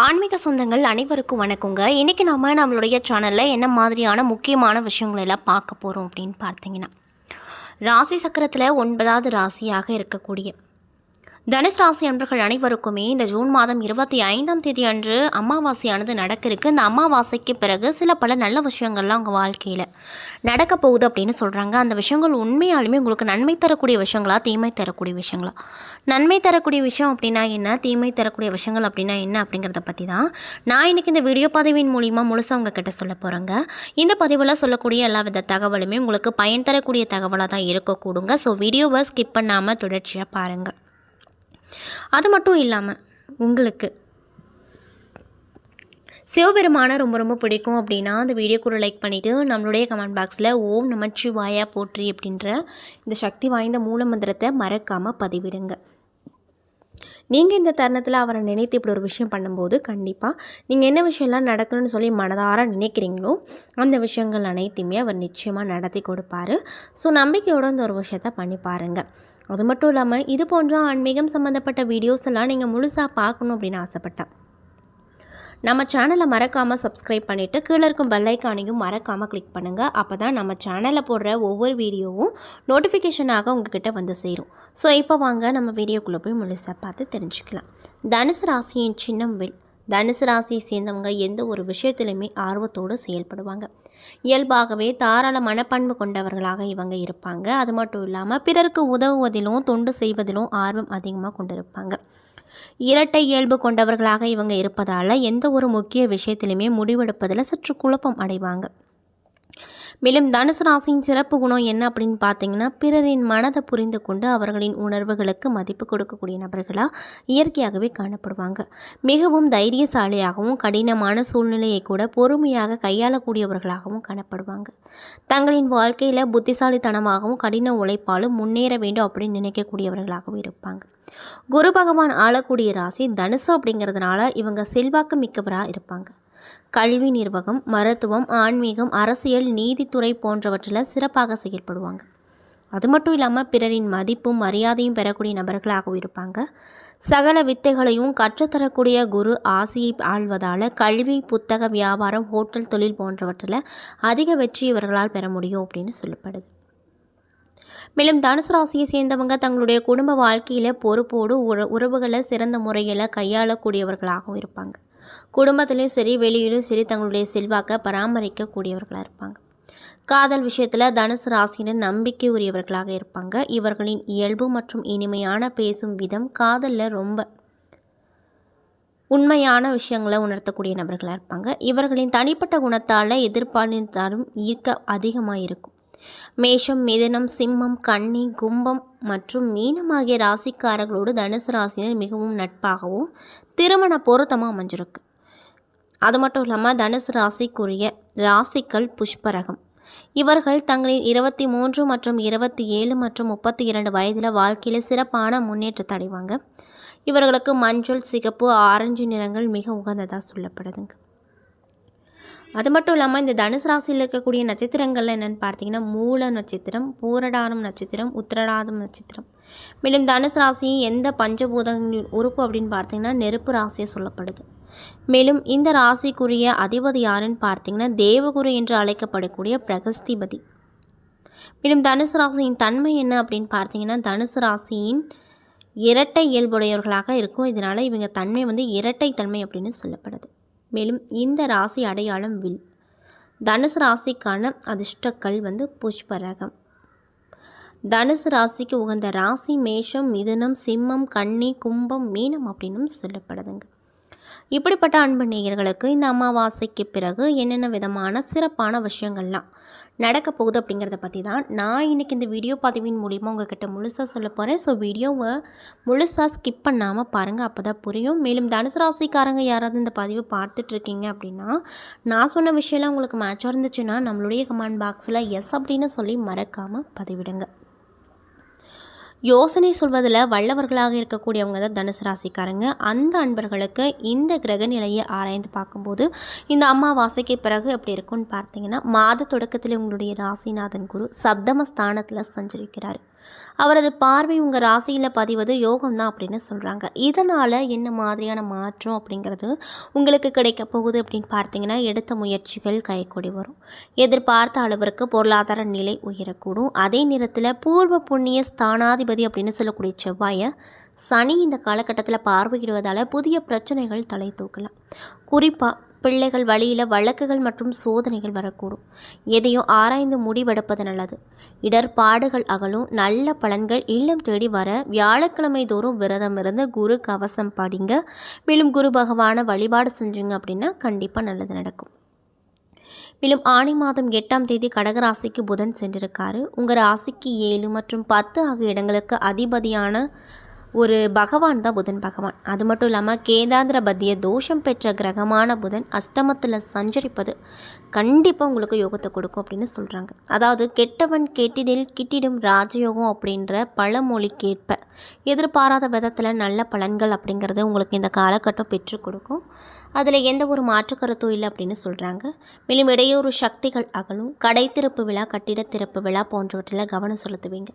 ஆன்மீக சொந்தங்கள் அனைவருக்கும் வணக்கங்க. இன்றைக்கி நம்மளுடைய சேனலில் என்ன மாதிரியான முக்கியமான விஷயங்கள் எல்லாம் பார்க்க போகிறோம் அப்படின்னு பார்த்தீங்கன்னா, ராசி சக்கரத்தில் 9வது ராசியாக இருக்கக்கூடிய தனுசு ராசி அன்பர்கள் அனைவருக்குமே இந்த ஜூன் மாதம் 25ஆம் தேதி அன்று அமாவாசையானது நடக்க இருக்குது. இந்த அமாவாசைக்கு பிறகு சில பல நல்ல விஷயங்கள்லாம் உங்கள் வாழ்க்கையில் நடக்க போகுது அப்படின்னு சொல்கிறாங்க. அந்த விஷயங்கள் உண்மையாலுமே உங்களுக்கு நன்மை தரக்கூடிய விஷயங்களா, தீமை தரக்கூடிய விஷயங்களா? நன்மை தரக்கூடிய விஷயம் அப்படின்னா என்ன, தீமை தரக்கூடிய விஷயங்கள் அப்படின்னா என்ன அப்படிங்கிறத பற்றி தான் நான் இன்றைக்கி இந்த வீடியோ பதிவின் மூலிமா முழுசாக உங்ககிட்ட சொல்ல போகிறேங்க. இந்த பதிவில் சொல்லக்கூடிய எல்லா வித தகவலுமே உங்களுக்கு பயன் தரக்கூடிய தகவலாக தான் இருக்கக்கூடுங்க. ஸோ வீடியோவை ஸ்கிப் பண்ணாமல் தொடர்ச்சியாக பாருங்கள். அது மட்டும் இல்லாமல் உங்களுக்கு சிவபெருமானை ரொம்ப ரொம்ப பிடிக்கும் அப்படின்னா அந்த வீடியோக்கு ஒரு லைக் பண்ணிவிட்டு நம்மளுடைய கமெண்ட் பாக்ஸில் ஓம் நமச்சிவாயா போற்றி அப்படின்ற இந்த சக்தி வாய்ந்த மூல மந்திரத்தை மறக்காமல் பதிவிடுங்க. நீங்கள் இந்த தருணத்தில் அவரை நினைத்து இப்படி ஒரு விஷயம் பண்ணும்போது கண்டிப்பாக நீங்கள் என்ன விஷயம்லாம் நடக்கணும்னு சொல்லி மனதார நினைக்கிறீங்களோ அந்த விஷயங்கள் அனைத்தையுமே அவர் நிச்சயமாக நடத்தி கொடுப்பார். ஸோ நம்பிக்கையோடு இந்த ஒரு விஷயத்தை பண்ணி பாருங்கள். அது மட்டும் இல்லாமல் இது போன்ற ஆன்மீகம் சம்மந்தப்பட்ட வீடியோஸ் எல்லாம் நீங்கள் முழுசாக பார்க்கணும் அப்படின்னு ஆசைப்பட்டேன் நம்ம சேனலை மறக்காமல் சப்ஸ்கிரைப் பண்ணிவிட்டு கீழே இருக்கும் பெல் ஐக்கானையும் மறக்காமல் கிளிக் பண்ணுங்கள். அப்போ தான் நம்ம சேனலில் போடுற ஒவ்வொரு வீடியோவும் நோட்டிஃபிகேஷனாக உங்ககிட்ட வந்து சேரும். ஸோ இப்போ வாங்க நம்ம வீடியோக்குள்ளே போய் முழுசாக பார்த்து தெரிஞ்சுக்கலாம். தனுசு ராசியின் சின்னம் வில். தனுசு ராசியை சேர்ந்தவங்க எந்த ஒரு விஷயத்திலுமே ஆர்வத்தோடு செயல்படுவாங்க. இயல்பாகவே தாராள மனப்பண்பு கொண்டவர்களாக இவங்க இருப்பாங்க. அது மட்டும் இல்லாமல் பிறருக்கு உதவுவதிலும் தொண்டு செய்வதிலும் ஆர்வம் அதிகமாக கொண்டிருப்பாங்க. இரட்டை இயல்பு கொண்டவர்களாக இவங்க இருப்பதால் எந்த ஒரு முக்கிய விஷயத்திலுமே முடிவெடுப்பதில் சற்று குழப்பம் அடைவாங்க. மேலும் தனுசு ராசியின் சிறப்பு குணம் என்ன அப்படின்னு பார்த்தீங்கன்னா, பிறரின் மனதை புரிந்து கொண்டு அவர்களின் உணர்வுகளுக்கு மதிப்பு கொடுக்கக்கூடிய நபர்களாக இயற்கையாகவே காணப்படுவாங்க. மிகவும் தைரியசாலியாகவும் கடினமான சூழ்நிலையை கூட பொறுமையாக கையாளக்கூடியவர்களாகவும் காணப்படுவாங்க. தங்களின் வாழ்க்கையில் புத்திசாலித்தனமாகவும் கடின உழைப்பாலும் முன்னேற வேண்டும் அப்படின்னு நினைக்கக்கூடியவர்களாகவும் இருப்பாங்க. குரு பகவான் ஆளக்கூடிய ராசி தனுசு அப்படிங்கிறதுனால இவங்க செல்வாக்கு மிக்கவராக இருப்பாங்க. கல்வி நிர்வாகம், மருத்துவம், ஆன்மீகம், அரசியல், நீதித்துறை போன்றவற்றில் சிறப்பாக செயல்படுவாங்க. அது மட்டும் இல்லாமல் பிறரின் மதிப்பும் மரியாதையும் பெறக்கூடிய நபர்களாகவும் இருப்பாங்க. சகல வித்தைகளையும் கற்றுத்தரக்கூடிய குரு ஆசியை ஆள்வதால் கல்வி, புத்தக வியாபாரம், ஹோட்டல் தொழில் போன்றவற்றில் அதிக வெற்றி இவர்களால் பெற முடியும் அப்படின்னு சொல்லப்படுது. மேலும் தனுசு ராசியை சேர்ந்தவங்க தங்களுடைய குடும்ப வாழ்க்கையில் பொறுப்போடு உறவுகளை சிறந்த முறையில் கையாளக்கூடியவர்களாகவும் இருப்பாங்க. குடும்பத்திலையும் சரி வெளியிலும் சரி தங்களுடைய செல்வாக்கை பராமரிக்கக்கூடியவர்களாக இருப்பாங்க. காதல் விஷயத்தில் தனுசு ராசியினர் நம்பிக்கை உரியவர்களாக இருப்பாங்க. இவர்களின் இயல்பு மற்றும் இனிமையான பேசும் விதம் காதலில் ரொம்ப உண்மையான விஷயங்களை உணர்த்தக்கூடிய நபர்களாக இருப்பாங்க. இவர்களின் தனிப்பட்ட குணத்தால் எதிர்பார்த்தாலும் ஈர்க்க அதிகமாக இருக்கும். மேஷம், மிதுனம், சிம்மம், கன்னி, கும்பம் மற்றும் மீனம் ஆகிய ராசிக்காரர்களோடு தனுசு ராசினர் மிகவும் நட்பாகவும் திருமண பொருத்தமாக அமைஞ்சிருக்கு. அது மட்டும் இல்லாமல் தனுசு ராசிக்குரிய ராசிகள் புஷ்பரகம். இவர்கள் தங்களின் 23 மற்றும் 27 மற்றும் 32 வயதில் வாழ்க்கையில் சிறப்பான முன்னேற்றத்தை அடைவாங்க. இவர்களுக்கு மஞ்சள், சிகப்பு, ஆரஞ்சு நிறங்கள் மிக உகந்ததாக சொல்லப்படுதுங்க. அது மட்டும் இல்லாமல் இந்த தனுசு ராசியில் இருக்கக்கூடிய நட்சத்திரங்கள்ல என்னென்னு பார்த்தீங்கன்னா, மூல நட்சத்திரம், பூரடானம் நட்சத்திரம், உத்திரடாதம் நட்சத்திரம். மேலும் தனுசு ராசி எந்த பஞ்சபூதங்களின் உறுப்பு அப்படின்னு பார்த்தீங்கன்னா நெருப்பு ராசியை சொல்லப்படுது. மேலும் இந்த ராசிக்குரிய அதிபதி யாருன்னு பார்த்தீங்கன்னா தேவகுரு என்று அழைக்கப்படக்கூடிய பிரகஸ்திபதி. மேலும் தனுசு ராசியின் தன்மை என்ன அப்படின்னு பார்த்தீங்கன்னா தனுசு ராசியின் இரட்டை இயல்புடையவர்களாக இருக்கும். இதனால் இவங்க தன்மை இரட்டை தன்மை அப்படின்னு சொல்லப்படுது. மேலும் இந்த ராசி அடையாளம் வில். தனுசு ராசிக்கான அதிர்ஷ்டக்கல் புஷ்பரகம். தனுசு ராசிக்கு உகந்த ராசி மேஷம், மிதுனம், சிம்மம், கன்னி, கும்பம், மீனம் அப்படின்னு சொல்லப்படுதுங்க. இப்படிப்பட்ட அன்பு நேயர்களுக்கு இந்த அமாவாசைக்கு பிறகு என்னென்ன விதமான சிறப்பான விஷயங்கள்லாம் நடக்க போகுது அப்படிங்கிறத பற்றி தான் நான் இன்றைக்கி இந்த வீடியோ பதிவின் மூலிமா உங்கள்கிட்ட முழுசாக சொல்ல போகிறேன். ஸோ வீடியோவை முழுசாக ஸ்கிப் பண்ணாமல் பாருங்கள், அப்போ தான் புரியும். மேலும் தனுசு ராசிக்காரங்க யாராவது இந்த பதிவு பார்த்துட்ருக்கீங்க அப்படின்னா நான் சொன்ன விஷயம்லாம் உங்களுக்கு மேட்சாக இருந்துச்சுன்னா நம்மளுடைய கமெண்ட் பாக்ஸில் எஸ் அப்படின்னு சொல்லி மறக்காமல் பதிவிடுங்க. யோசனை சொல்வதில் வல்லவர்களாக இருக்கக்கூடியவங்க தான் தனுசு ராசிக்காரங்க. அந்த அன்பர்களுக்கு இந்த கிரக நிலையை ஆராய்ந்து பார்க்கும்போது இந்த அமாவாசைக்கு பிறகு எப்படி இருக்குன்னு பார்த்தீங்கன்னா, மாத தொடக்கத்தில் உங்களுடைய ராசிநாதன் குரு சப்தம ஸ்தானத்தில் சஞ்சரிக்கிறார். அவரது பார்வை உங்கள் ராசியில் பதிவது யோகம் தான் அப்படின்னு சொல்கிறாங்க. இதனால் என்ன மாதிரியான மாற்றம் அப்படிங்கிறது உங்களுக்கு கிடைக்க போகுது அப்படின்னு பார்த்தீங்கன்னா, எடுத்த முயற்சிகள் கைகூடி வரும். எதிர்பார்த்த அளவிற்கு பொருளாதார நிலை உயரக்கூடும். அதே நேரத்தில் பூர்வ புண்ணிய ஸ்தானாதிபதி அப்படின்னு சொல்லக்கூடிய செவ்வாயை சனி இந்த காலகட்டத்தில் பார்வையிடுவதால் புதிய பிரச்சனைகள் தலை தூக்கலாம். குறிப்பாக பிள்ளைகள் வழியில் வழக்குகள் மற்றும் சோதனைகள் வரக்கூடும். எதையும் ஆராய்ந்து முடிவெடுப்பது நல்லது. இடர்பாடுகள் அகலும். நல்ல பலன்கள் இல்லம் தேடி வர வியாழக்கிழமை தோறும் விரதம் இருந்து குரு கவசம் படிங்க. மேலும் குரு பகவானை வழிபாடு செஞ்சுங்க அப்படின்னா கண்டிப்பாக நல்லது நடக்கும். மேலும் ஆணி மாதம் 8ஆம் தேதி கடகராசிக்கு புதன் சென்றிருக்காரு. உங்கள் ராசிக்கு 7 மற்றும் 10 ஆகிய இடங்களுக்கு அதிபதியான ஒரு பகவான் தான் புதன் பகவான். அது மட்டும் இல்லாமல் கேதாந்திர பத்திய தோஷம் பெற்ற கிரகமான புதன் அஷ்டமத்தில் சஞ்சரிப்பது கண்டிப்பாக உங்களுக்கு யோகத்தை கொடுக்கும் அப்படின்னு சொல்கிறாங்க. அதாவது கெட்டவன் கெட்டிடில் கிட்டிடும் ராஜயோகம் அப்படின்ற பழமொழிக்கேற்ப எதிர்பாராத விதத்தில் நல்ல பலன்கள் அப்படிங்கிறது உங்களுக்கு இந்த காலகட்டம் பெற்றுக் கொடுக்கும். அதில் எந்த ஒரு மாற்று கருத்தும் இல்லை அப்படின்னு சொல்கிறாங்க. மேலும் இடையூறு சக்திகள் அகலும். கடை திறப்பு விழா, கட்டிட திறப்பு விழா போன்றவற்றில் கவனம் செலுத்துவீங்க.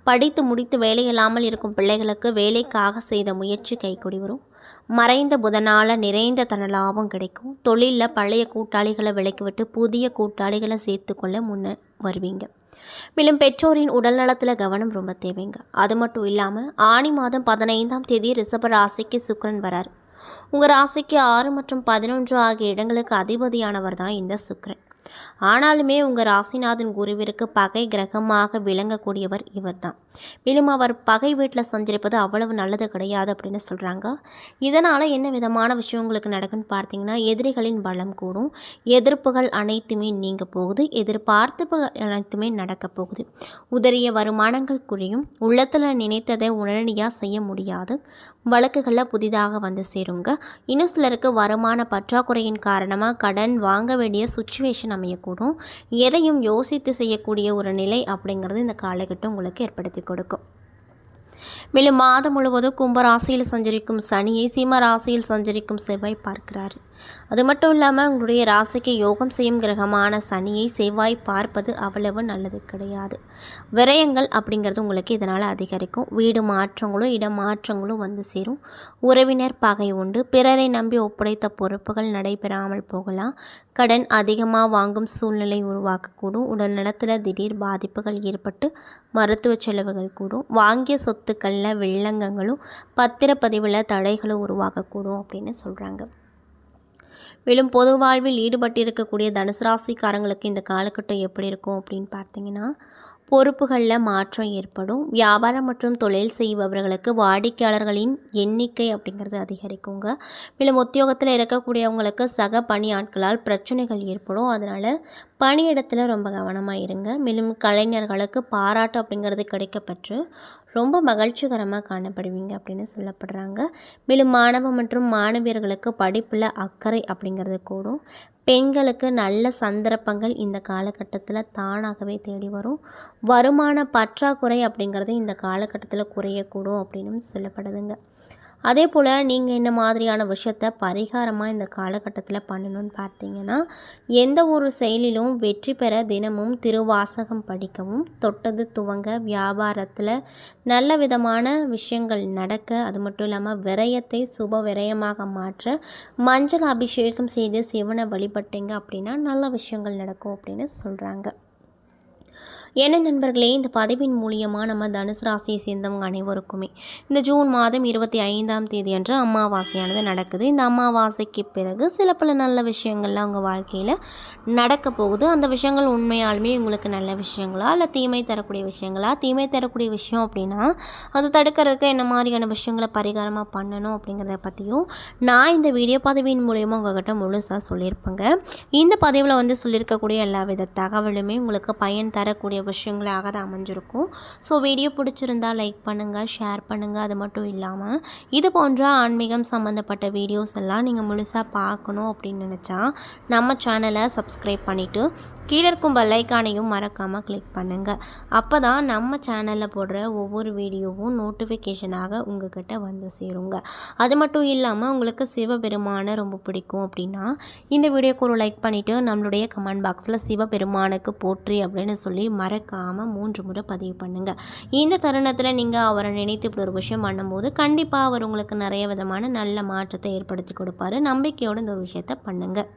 படித்து முடித்து வேலையில்லாமல் இருக்கும் பிள்ளைகளுக்கு வேலைக்காக செய்த முயற்சி கைகூடி வரும். மறைந்த புதனால் நிறைந்த தன லாபம் கிடைக்கும். தொழிலில் பழைய கூட்டாளிகளை விலக்கிவிட்டு புதிய கூட்டாளிகளை சேர்த்துக்கொள்ள முன்ன வருவீங்க. மேலும் பெற்றோரின் உடல் நலத்தில் கவனம் ரொம்ப தேவைங்க. அது மட்டும் இல்லாமல் ஆணி மாதம் 15ஆம் தேதி ரிஷப ராசிக்கு சுக்கிரன் வரார். உங்கள் ராசிக்கு 6 மற்றும் 11 ஆகிய இடங்களுக்கு அதிபதியானவர் தான் இந்த சுக்கிரன். ஆனாலுமே உங்கள் ராசிநாதன் குருவிற்கு பகை கிரகமாக விளங்கக்கூடியவர் இவர் தான். மேலும் அவர் பகை வீட்டில் சஞ்சரிப்பது அவ்வளவு நல்லது கிடையாது அப்படின்னு சொல்கிறாங்க. இதனால் என்ன விதமான விஷயம் உங்களுக்கு நடக்குன்னு பார்த்தீங்கன்னா, எதிரிகளின் பலம் கூடும். எதிர்ப்புகள் அனைத்துமே நீங்க போகுது. எதிர்பார்ப்பு அனைத்துமே நடக்க போகுது. உதறிய வருமானங்கள் குறையும். உள்ளத்தில் நினைத்ததை உடனடியாக செய்ய முடியாது. வழக்குகளில் புதிதாக வந்து சேருங்க. இன்னும் சிலருக்கு வருமான பற்றாக்குறையின் காரணமாக கடன் வாங்க வேண்டிய சுச்சுவேஷன் அமையக்கூடும். எதையும் யோசித்து செய்யக்கூடிய ஒரு நிலை அப்படிங்கிறது இந்த காலகட்டம் உங்களுக்கு ஏற்படுத்தி கொடுக்கும். மேலும் மாதம் முழுவதும் கும்பராசியில் சஞ்சரிக்கும் சனியை சிம்ம ராசியில் சஞ்சரிக்கும் செவ்வாய் பார்க்கிறார். அது மட்டும் இல்லாமல் உங்களுடைய ராசிக்கு யோகம் செய்யும் கிரகமான சனியை செவ்வாய் பார்ப்பது அவ்வளவு நல்லது கிடையாது. விரயங்கள் அப்படிங்கிறது உங்களுக்கு இதனால் அதிகரிக்கும். வீடு மாற்றங்களும் இடமாற்றங்களும் வந்து சேரும். உறவினர் பகை உண்டு. பிறரை நம்பி ஒப்படைத்த பொறுப்புகள் நடைபெறாமல் போகலாம். கடன் அதிகமாக வாங்கும் சூழ்நிலை உருவாக்கக்கூடும். உடல் நலத்தில் திடீர் பாதிப்புகள் ஏற்பட்டு மருத்துவ செலவுகள் கூடும். வாங்கிய சொத்துக்களில் வில்லங்கங்களும் பத்திரப்பதிவில் தடைகளும் உருவாக்கக்கூடும் அப்படின்னு சொல்கிறாங்க. மேலும் பொது வாழ்வில் ஈடுபட்டிருக்கக்கூடிய தனுசு ராசிக்காரங்களுக்கு இந்த காலகட்டம் எப்படி இருக்கும் அப்படின்னு பார்த்தீங்கன்னா, பொறுப்புகளில் மாற்றம் ஏற்படும். வியாபாரம் மற்றும் தொழில் செய்பவர்களுக்கு வாடிக்கையாளர்களின் எண்ணிக்கை அப்படிங்கிறது அதிகரிக்குங்க. மேலும் உத்தியோகத்தில் இருக்கக்கூடியவங்களுக்கு சக பணி ஆட்களால் பிரச்சனைகள் ஏற்படும். அதனால் பணியிடத்தில் ரொம்ப கவனமாக இருங்க. மேலும் கலைஞர்களுக்கு பாராட்டு அப்படிங்கிறது கிடைக்கப்பெற்று ரொம்ப மகிழ்ச்சிகரமாக காணப்படுவீங்க அப்படின்னு சொல்லப்படுறாங்க. மேலும் மாணவ மற்றும் மாணவியர்களுக்கு படிப்பில் அக்கறை அப்படிங்கிறது கூடும். பெண்களுக்கு நல்ல சந்தர்ப்பங்கள் இந்த காலகட்டத்தில் தானாகவே தேடி வரும். வருமான பற்றாக்குறை அப்படிங்கிறது இந்த காலகட்டத்தில் குறையக்கூடும் அப்படின்னு சொல்லப்படுதுங்க. அதே போல் நீங்கள் என்ன மாதிரியான விஷயத்த பரிகாரமாக இந்த காலகட்டத்தில் பண்ணணும்னு பார்த்தீங்கன்னா, எந்த ஒரு செயலிலும் வெற்றி பெற தினமும் திருவாசகம் படிக்கவும், தொட்டது துவங்க வியாபாரத்தில் நல்ல விதமான விஷயங்கள் நடக்க, அது மட்டும் இல்லாமல் விரயத்தை சுப விரயமாக மாற்ற மஞ்சள் அபிஷேகம் செய்து சிவனை வழிபட்டீங்க அப்படின்னா நல்ல விஷயங்கள் நடக்கும் அப்படின்னு சொல்கிறாங்க. என்ன நண்பர்களே, இந்த பதிவின் மூலியமாக நம்ம தனுசு ராசியை சேர்ந்தவங்க அனைவருக்குமே இந்த ஜூன் மாதம் 25ஆம் தேதி அன்று அமாவாசையானது நடக்குது. இந்த அமாவாசைக்கு பிறகு சில பல நல்ல விஷயங்கள்லாம் அவங்க வாழ்க்கையில் நடக்க போகுது. அந்த விஷயங்கள் உண்மையாலுமே உங்களுக்கு நல்ல விஷயங்களா இல்லை தீமை தரக்கூடிய விஷயங்களா? தீமை தரக்கூடிய விஷயம் அப்படின்னா அதை தடுக்கிறதுக்கு என்ன மாதிரியான விஷயங்களை பரிகாரமாக பண்ணணும் அப்படிங்கிறத பற்றியும் நான் இந்த வீடியோ பதிவின் மூலியமாக உங்கள்கிட்ட முழுசாக சொல்லியிருப்பேங்க. இந்த பதிவில் வந்து சொல்லியிருக்கக்கூடிய எல்லா வித தகவலுமே உங்களுக்கு பயன் தரக்கூடிய விஷயங்களாக தான் அமைஞ்சிருக்கும். ஸோ வீடியோ பிடிச்சிருந்தால் லைக் பண்ணுங்கள், ஷேர் பண்ணுங்கள். அது மட்டும் இல்லாமல் இது போன்ற ஆன்மீகம் சம்மந்தப்பட்ட வீடியோஸ் எல்லாம் நீங்கள் முழுசாக பார்க்கணும் அப்படின்னு நினச்சா நம்ம சேனலை சப்ஸ்கிரைப் பண்ணிவிட்டு கீழே இருக்கும் பெல் ஐக்கானையும் மறக்காமல் கிளிக் பண்ணுங்கள். அப்போ தான் நம்ம சேனலில் போடுற ஒவ்வொரு வீடியோவும் நோட்டிஃபிகேஷனாக உங்கள்கிட்ட வந்து சேருங்க. அது மட்டும் இல்லாமல் உங்களுக்கு சிவபெருமானை ரொம்ப பிடிக்கும் அப்படின்னா இந்த வீடியோக்கு ஒரு லைக் பண்ணிவிட்டு நம்மளுடைய கமெண்ட் பாக்ஸில் சிவபெருமானுக்கு போற்றி அப்படின்னு சொல்லி மறக்காமல் 3 முறை பதிவு பண்ணுங்கள். இந்த தருணத்தில் நீங்கள் அவரை நினைத்து இப்படி ஒரு விஷயம் பண்ணும்போது கண்டிப்பாக அவர் உங்களுக்கு நிறைய விதமான நல்ல மாற்றத்தை ஏற்படுத்தி கொடுப்பாரு. நம்பிக்கையோடு இந்த ஒரு விஷயத்தை பண்ணுங்கள்.